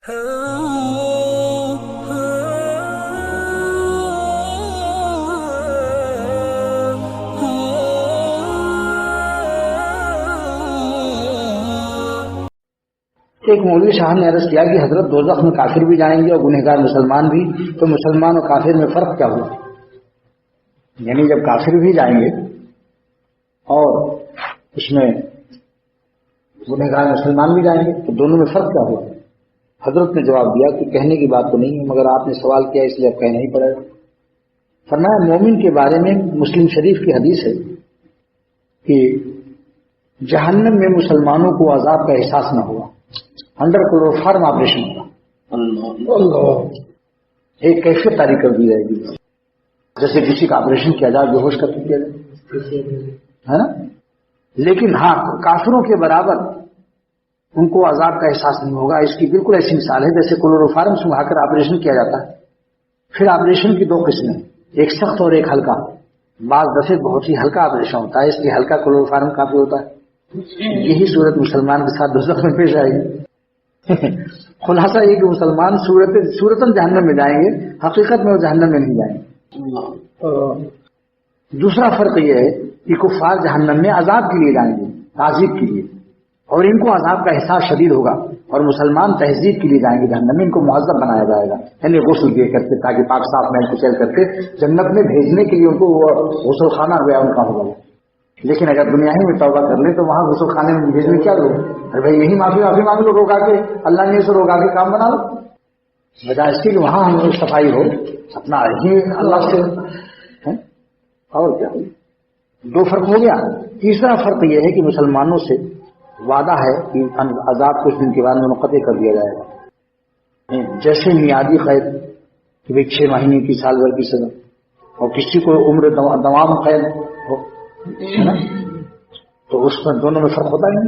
ایک مولوی صاحب نے عرض کیا کہ حضرت دوزخ میں کافر بھی جائیں گے اور گنہگار مسلمان بھی، تو مسلمان اور کافر میں فرق کیا ہوا؟ یعنی جب کافر بھی جائیں گے اور اس میں گنہگار مسلمان بھی جائیں گے تو دونوں میں فرق کیا ہوا؟ حضرت نے جواب دیا کہ کہنے کی بات تو نہیں ہے، مگر آپ نے سوال کیا اس لیے اب کہنا ہی پڑے گا۔ فرمایا مومن کے بارے میں مسلم شریف کی حدیث ہے کہ جہنم میں مسلمانوں کو عذاب کا احساس نہ ہوا، انڈر کلوروفارم آپریشن ہوگا، اللہ ایک کیفیت تاریخ کر دی جائے گی، جیسے کسی کا آپریشن کیا جائے، بے ہوش کر کے کیا جائے، ہے نا؟ لیکن ہاں کافروں کے برابر ان کو عذاب کا احساس نہیں ہوگا۔ اس کی بالکل ایسی مثال ہے جیسے کلوروفارم سنگھا کر آپریشن کیا جاتا ہے، پھر آپریشن کی دو قسمیں، ایک سخت اور ایک ہلکا۔ بعض دفعے بہت ہی ہلکا آپریشن ہوتا ہے، اس لیے ہلکا کلوروفارم کافی ہوتا ہے۔ یہی صورت مسلمان کے ساتھ دوزخ میں پیش آئے گی۔ خلاصہ یہ کہ مسلمان صورتاً جہنم میں جائیں گے، حقیقت میں وہ جہنم میں نہیں جائیں گے۔ دوسرا فرق یہ ہے کہ کفار جہنم میں عذاب کے لیے جائیں گے، تعذیب کے لیے، اور ان کو عذاب کا احساس شدید ہوگا، اور مسلمان تہذیب کے لیے جائیں گے جہنم میں، ان کو معذب بنایا جائے گا، یعنی غسل دے کر کے، تاکہ پاک صاف محل کو چل کر کے جنت میں بھیجنے کے لیے ان کو غسل خانہ گیا ان کا ہوگا۔ لیکن اگر دنیا ہی میں توبہ کر لیں تو وہاں غسل خانے میں بھیجنے کیا لوگ؟ ارے بھائی یہی معافی مانگ لو، روکا کے اللہ نے اسے روکا کے کام بنا لو، بجائے اس کی کہ وہاں ہم صفائی ہو اپنا ہی اللہ سے۔ اور کیا دو فرق ہو گیا۔ تیسرا فرق یہ ہے کہ مسلمانوں سے وعدہ ہے کہ عذاب کچھ دن کے بعد منقطع کر دیا جائے گا، جیسے میعادی قید کہ بھائی 6 مہینے کی، سال بھر کی سزا، اور کسی کو عمر دوام قید ہو، تو اس میں دونوں میں فرق ہوتا ہے۔